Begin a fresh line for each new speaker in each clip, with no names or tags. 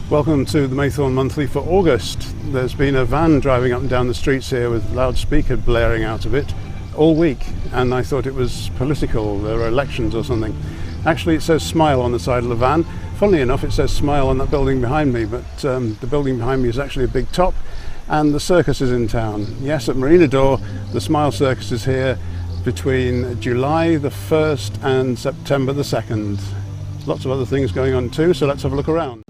Welcome to the Maythorn Monthly for August. There's been a van driving up and down the streets here with loudspeaker blaring out of it all week, and I thought it was political, there are elections or something. Actually, it says Smile on the side of the van. Funnily enough, it says Smile on that building behind me, but the building behind me is actually a big top, and the circus is in town. Yes, at Marina Door, the Smile Circus is here between July the 1st and September the 2nd. Lots of other things going on too, so let's have a look around.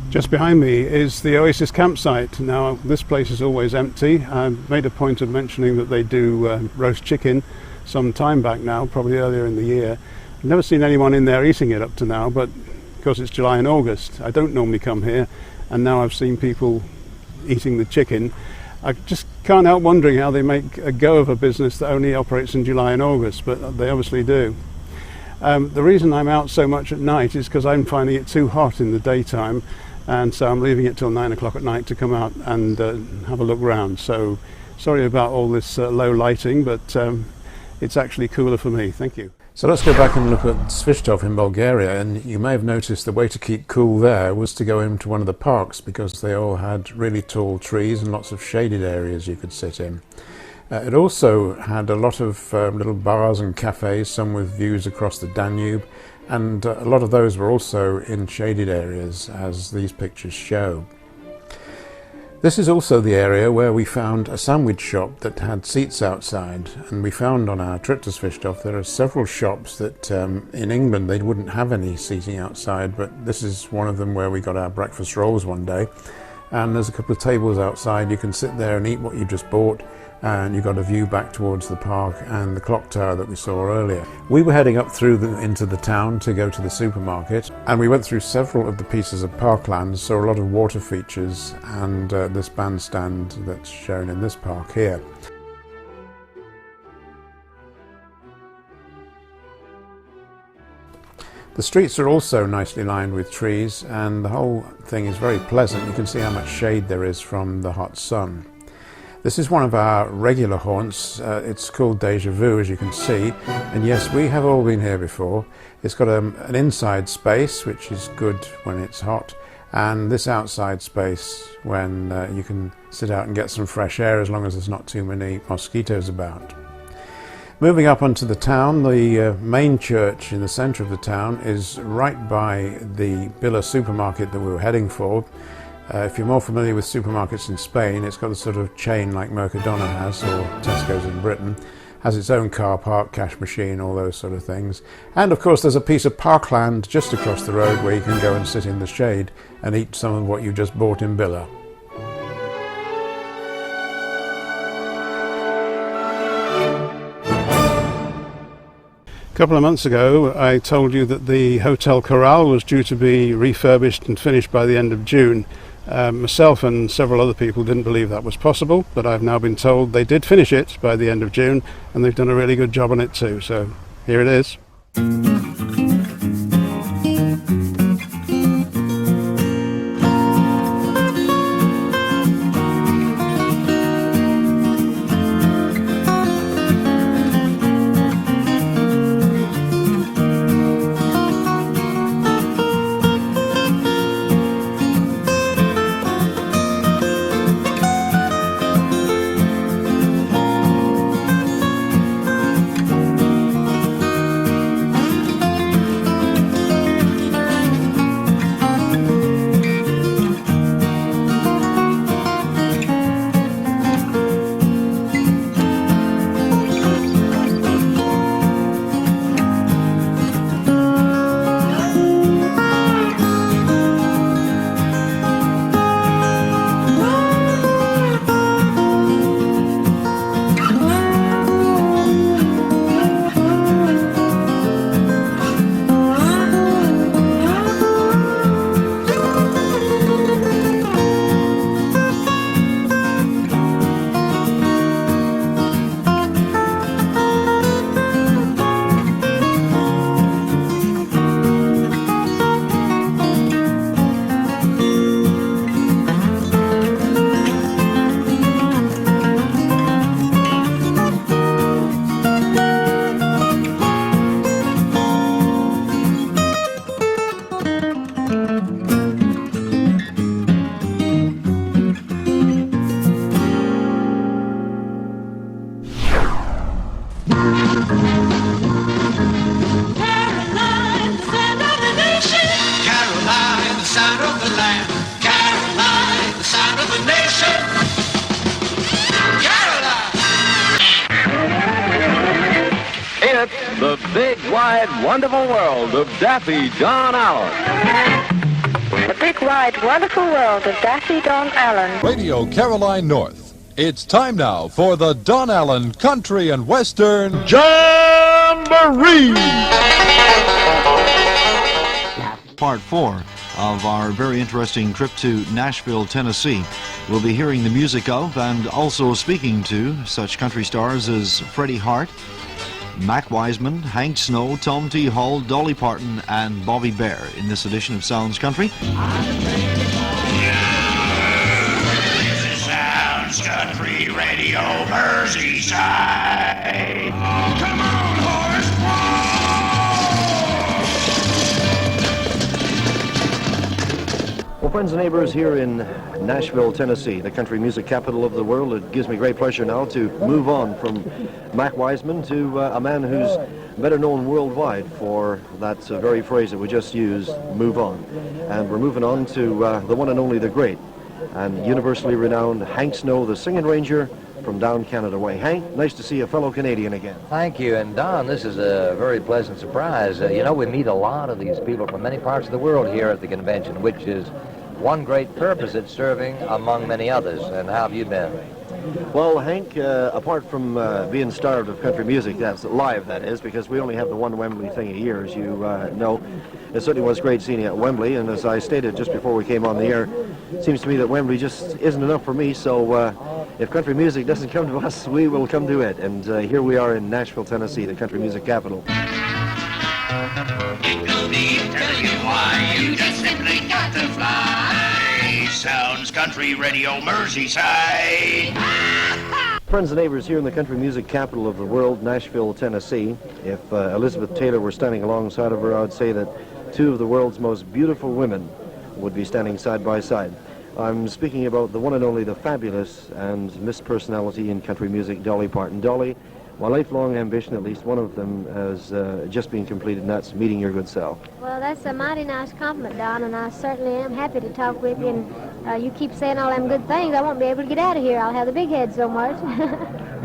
Just behind me is the Oasis campsite. Now this place is always empty. I made a point of mentioning that they do roast chicken some time back now, probably earlier in the year. I've never seen anyone in there eating it up to now, but because it's July and August, I don't normally come here, and now I've seen people eating the chicken. I just can't help wondering how they make a go of a business that only operates in July and August, but they obviously do. The reason I'm out so much at night is because I'm finding it too hot in the daytime, and so I'm leaving it till 9 o'clock at night to come out and have a look round. So sorry about all this low lighting, but it's actually cooler for me. Thank you.
So let's go back and look at Svistov in Bulgaria, and you may have noticed the way to keep cool there was to go into one of the parks because they all had really tall trees and lots of shaded areas you could sit in. It also had a lot of little bars and cafes, some with views across the Danube, and a lot of those were also in shaded areas, as these pictures show. This is also the area where we found a sandwich shop that had seats outside, and we found on our trip to Svistov there are several shops that in England they wouldn't have any seating outside, but this is one of them where we got our breakfast rolls one day, and there's a couple of tables outside. You can sit there and eat what you just bought, and you got a view back towards the park and the clock tower that we saw earlier. We were heading up into the town to go to the supermarket, and we went through several of the pieces of parkland, saw a lot of water features and this bandstand that's shown in this park here. The streets are also nicely lined with trees, and the whole thing is very pleasant. You can see how much shade there is from the hot sun. This is one of our regular haunts. It's called Deja Vu, as you can see, and yes, we have all been here before. It's got an inside space, which is good when it's hot, and this outside space when you can sit out and get some fresh air as long as there's not too many mosquitoes about. Moving up onto the town, the main church in the centre of the town is right by the Billa supermarket that we were heading for. If you're more familiar with supermarkets in Spain, it's got a sort of chain like Mercadona has, or Tesco's in Britain, has its own car park, cash machine, all those sort of things. And of course there's a piece of parkland just across the road where you can go and sit in the shade and eat some of what you just bought in Billa.
A couple of months ago I told you that the Hotel Corral was due to be refurbished and finished by the end of June. Myself and several other people didn't believe that was possible, but I've now been told they did finish it by the end of June, and they've done a really good job on it too, so here it is.
The big, wide, wonderful world of Daffy Don Allen.
The big, wide, wonderful world of Daffy Don Allen.
Radio Caroline North. It's time now for the Don Allen Country and Western Jamboree.
Part 4 of our very interesting trip to Nashville, Tennessee. We'll be hearing the music of and also speaking to such country stars as Freddie Hart, Mac Wiseman, Hank Snow, Tom T. Hall, Dolly Parton, and Bobby Bare in this edition of Sounds Country.
This is Sounds Country Radio Merseyside. Come on, horse,
friends and neighbors here in Nashville, Tennessee, the country music capital of the world, it gives me great pleasure now to move on from Mac Wiseman to a man who's better known worldwide for that very phrase that we just used, move on. And we're moving on to the one and only the great and universally renowned Hank Snow, the Singing Ranger from down Canada way. Hank, nice to see a fellow Canadian again.
Thank you. And Don, this is a very pleasant surprise. You know, we meet a lot of these people from many parts of the world here at the convention, which is one great purpose it's serving among many others. And how have you been?
Well, Hank, apart from being starved of country music, that's live, that is, because we only have the one Wembley thing a year, as you know. It certainly was great seeing you at Wembley, and as I stated just before we came on the air, it seems to me that Wembley just isn't enough for me, so if country music doesn't come to us, we will come to it. And here we are in Nashville, Tennessee, the country music capital.
No need to tell you why, you just simply got to fly. Sounds country radio Merseyside.
Friends and neighbors here in the country music capital of the world, Nashville, Tennessee. If Elizabeth Taylor were standing alongside of her, I would say that two of the world's most beautiful women would be standing side by side. I'm speaking about the one and only, the fabulous and Miss Personality in country music, Dolly Parton. Dolly, my lifelong ambition, at least one of them, has just been completed, and that's meeting your good self.
Well, that's a mighty nice compliment, Don, and I certainly am happy to talk with you. And you keep saying all them good things, I won't be able to get out of here. I'll have the big head so much.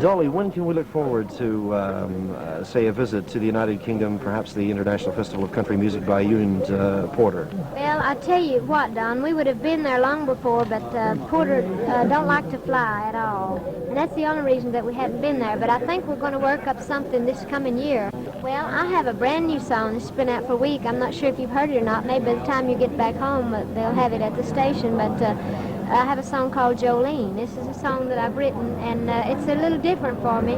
Dolly, when can we look forward to, say, a visit to the United Kingdom, perhaps the International Festival of Country Music by you and Porter?
Well, I tell you what, Don, we would have been there long before, but Porter don't like to fly at all. And that's the only reason that we hadn't been there. But I think we're going to work up something this coming year. Well, I have a brand new song that's been out for a week. I'm not sure if you've heard it or not. Maybe by the time you get back home, they'll have it at the station. But I have a song called Jolene. This is a song that I've written, and it's a little different for me.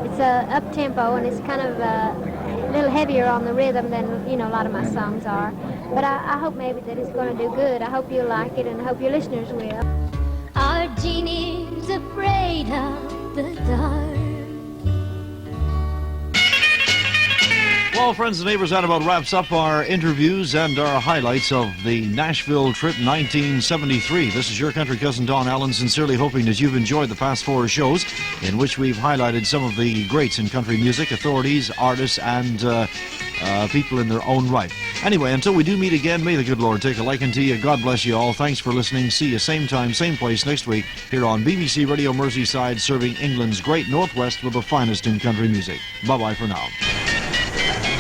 It's up-tempo, and it's kind of a little heavier on the rhythm than, you know, a lot of my songs are. But I hope maybe that it's going to do good. I hope you'll like it, and I hope your listeners will.
Our genie's afraid of the dark.
Well, friends and neighbors, that about wraps up our interviews and our highlights of the Nashville trip 1973. This is your country cousin Don Allen, sincerely hoping that you've enjoyed the past 4 shows in which we've highlighted some of the greats in country music, authorities, artists, and people in their own right. Anyway, until we do meet again, may the good Lord take a liking to you. God bless you all. Thanks for listening. See you same time, same place next week here on BBC Radio Merseyside, serving England's great Northwest with the finest in country music. Bye-bye for now.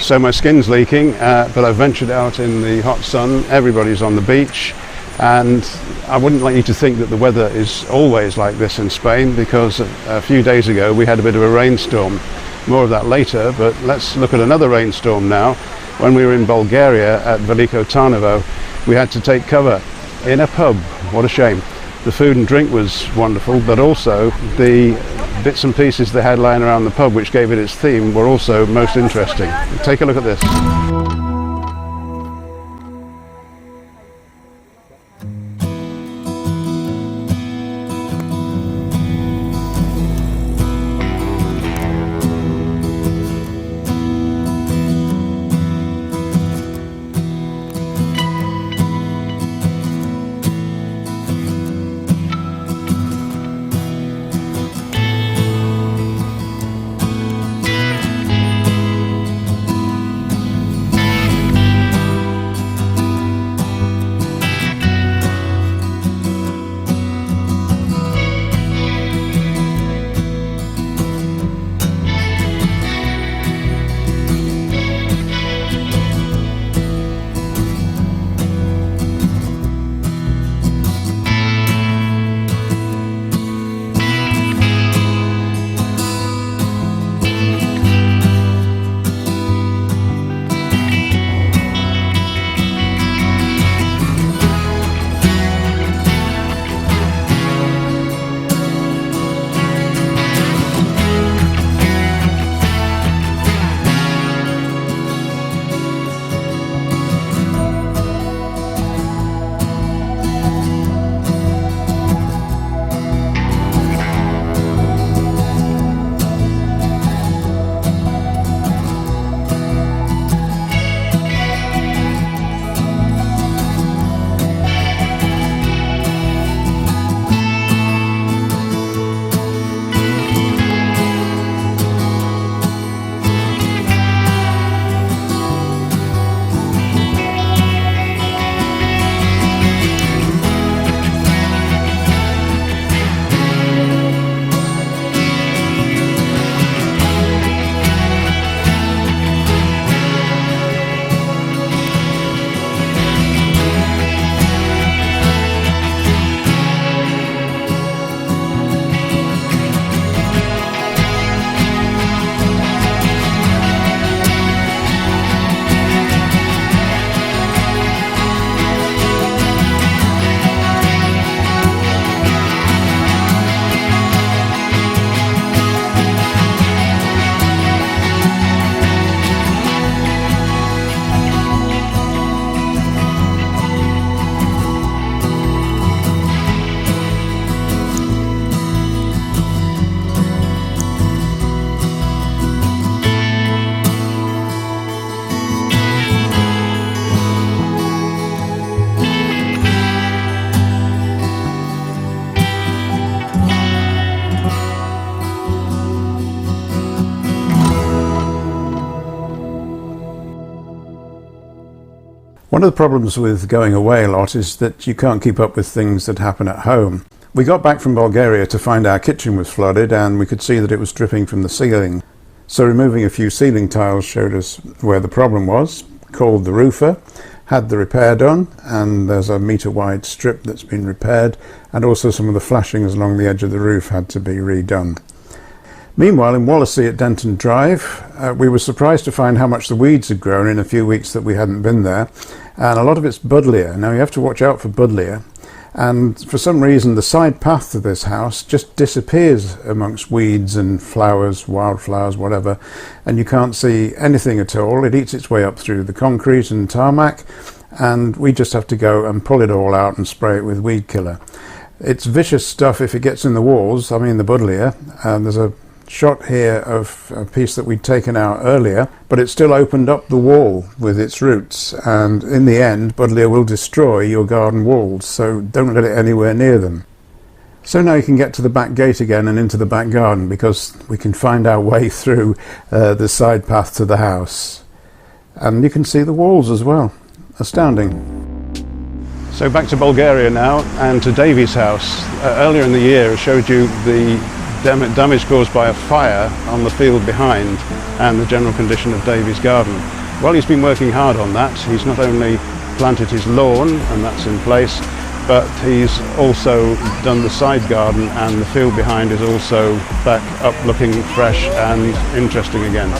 So my skin's leaking, but I've ventured out in the hot sun. Everybody's on the beach, and I wouldn't like you to think that the weather is always like this in Spain, because a few days ago we had a bit of a rainstorm. More of that later, but let's look at another rainstorm now. When we were in Bulgaria at Veliko Tarnovo, we had to take cover in a pub. What a shame. The food and drink was wonderful, but also the bits and pieces they had lying around the pub, which gave it its theme, were also most interesting. Take a look at this.
One of the problems with going away a lot is that you can't keep up with things that happen at home. We got back from Bulgaria to find our kitchen was flooded and we could see that it was dripping from the ceiling. So removing a few ceiling tiles showed us where the problem was, called the roofer, had the repair done, and there's a metre wide strip that's been repaired, and also some of the flashings along the edge of the roof had to be redone. Meanwhile, in Wallasey at Denton Drive, we were surprised to find how much the weeds had grown in a few weeks that we hadn't been there, and a lot of it's buddleia. Now you have to watch out for buddleia, and for some reason the side path to this house just disappears amongst weeds and flowers, wildflowers, whatever, and you can't see anything at all. It eats its way up through the concrete and tarmac, and we just have to go and pull it all out and spray it with weed killer. It's vicious stuff if it gets in the walls, I mean the buddleia. There's a shot here of a piece that we'd taken out earlier, but it still opened up the wall with its roots, and in the end buddleia will destroy your garden walls, so don't let it anywhere near them. So now you can get to the back gate again and into the back garden, because we can find our way through the side path to the house, and you can see the walls as well. Astounding.
So back to Bulgaria now, and to Davy's house. Earlier in the year I showed you the damage caused by a fire on the field behind and the general condition of Davy's garden. Well, he's been working hard on that. He's not only planted his lawn, and that's in place, but he's also done the side garden, and the field behind is also back up looking fresh and interesting again.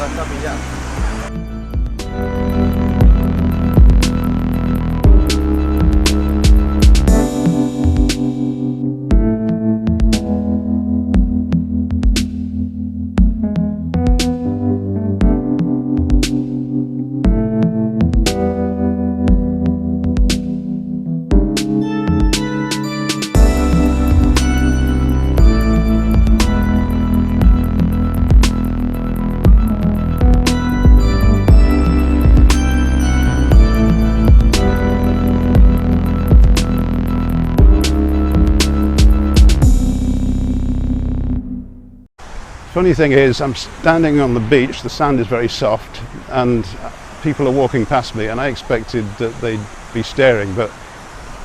Funny thing is, I'm standing on the beach, the sand is very soft, and people are walking past me, and I expected that they'd be staring, but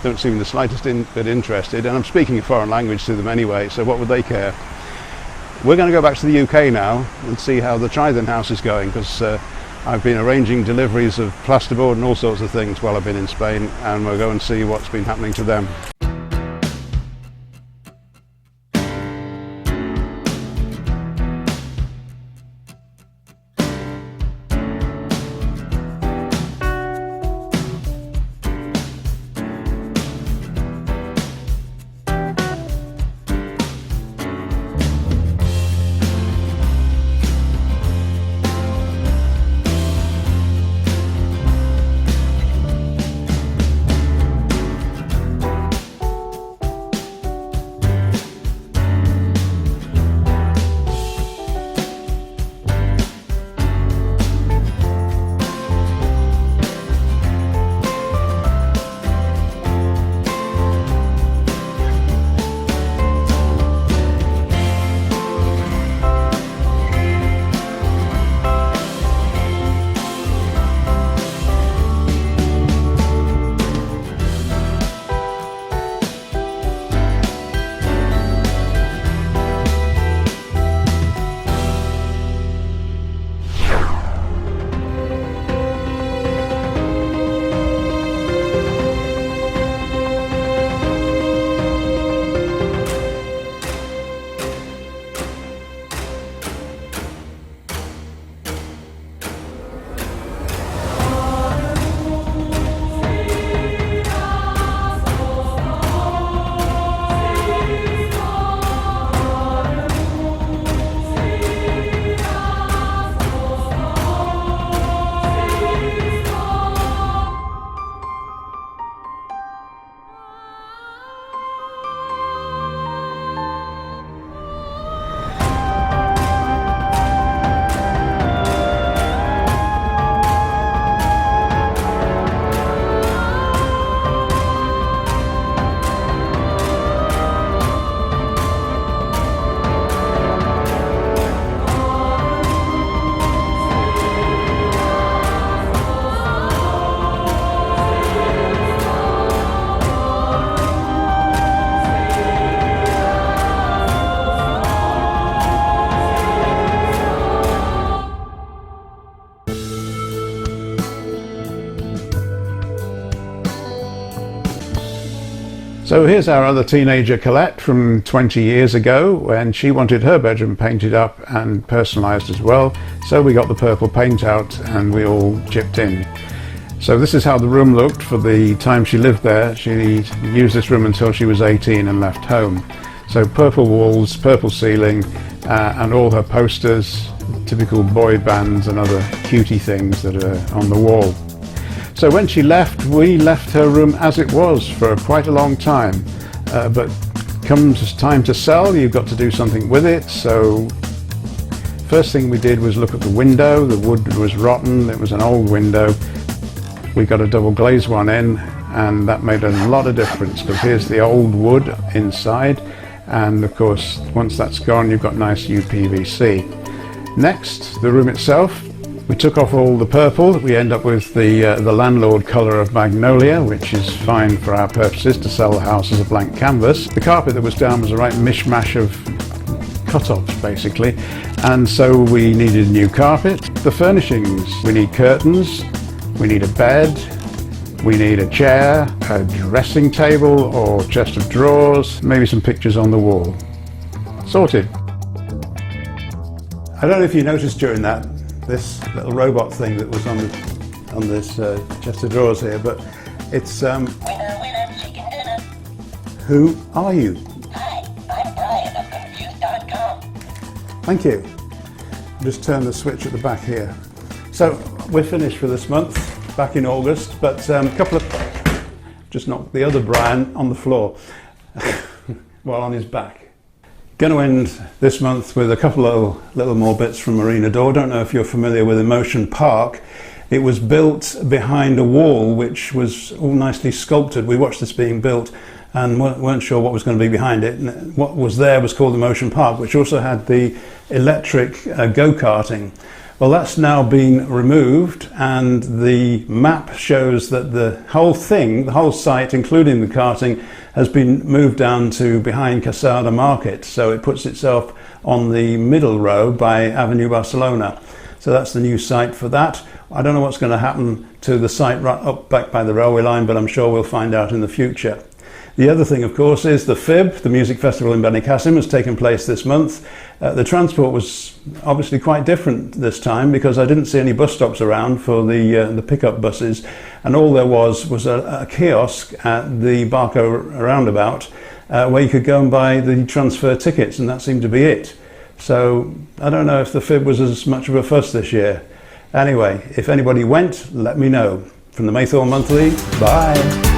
don't seem the slightest bit interested, and I'm speaking a foreign language to them anyway, so what would they care? We're going to go back to the UK now and see how the Trident house is going, because I've been arranging deliveries of plasterboard and all sorts of things while I've been in Spain, and we'll go and see what's been happening to them.
So here's our other teenager, Colette, from 20 years ago, when she wanted her bedroom painted up and personalised as well. So we got the purple paint out and we all chipped in. So this is how the room looked for the time she lived there. She used this room until she was 18 and left home. So purple walls, purple ceiling, and all her posters, typical boy bands and other cutie things that are on the wall. So when she left, we left her room as it was for quite a long time. But comes time to sell, you've got to do something with it. So first thing we did was look at the window. The wood was rotten, it was an old window. We got a double glazed one in, and that made a lot of difference, because here's the old wood inside, and of course once that's gone you've got nice UPVC. Next, the room itself. We took off all the purple. We end up with the landlord colour of magnolia, which is fine for our purposes to sell the house as a blank canvas. The carpet that was down was a right mishmash of cut-offs basically, and so we needed new carpet. The furnishings, we need curtains, we need a bed, we need a chair, a dressing table or chest of drawers, maybe some pictures on the wall. Sorted.
I don't know if you noticed during that, this little robot thing that was on this chest of drawers here, but it's who are you?
Hi, I'm Brian of Confused.com.
Thank you. Just turn the switch at the back here. So we're finished for this month, back in August, but a couple of, just knocked the other Brian on the floor while on his back. Going to end this month with a couple of little more bits from Marina Door. Don't know if you're familiar with Emotion Park. It was built behind a wall which was all nicely sculpted. We watched this being built and weren't sure what was going to be behind it. And what was there was called Emotion Park, which also had the electric go-karting. Well, that's now been removed, and the map shows that the whole thing, the whole site, including the karting, has been moved down to behind Casada Market. So it puts itself on the middle row by Avenue Barcelona. So that's the new site for that. I don't know what's going to happen to the site right up back by the railway line, but I'm sure we'll find out in the future. The other thing, of course, is the FIB, the music festival in Benicassim, has taken place this month. The transport was obviously quite different this time, because I didn't see any bus stops around for the pickup buses, and all there was a kiosk at the Barco roundabout where you could go and buy the transfer tickets, and that seemed to be it. So I don't know if the FIB was as much of a fuss this year. Anyway, if anybody went, let me know. From the Maythorn Monthly, bye.